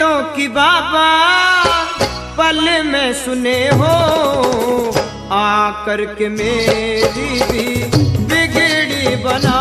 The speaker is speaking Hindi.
भक्तों की बाबा पल में सुने हो, आकर के मेरी भी बिगड़ी बना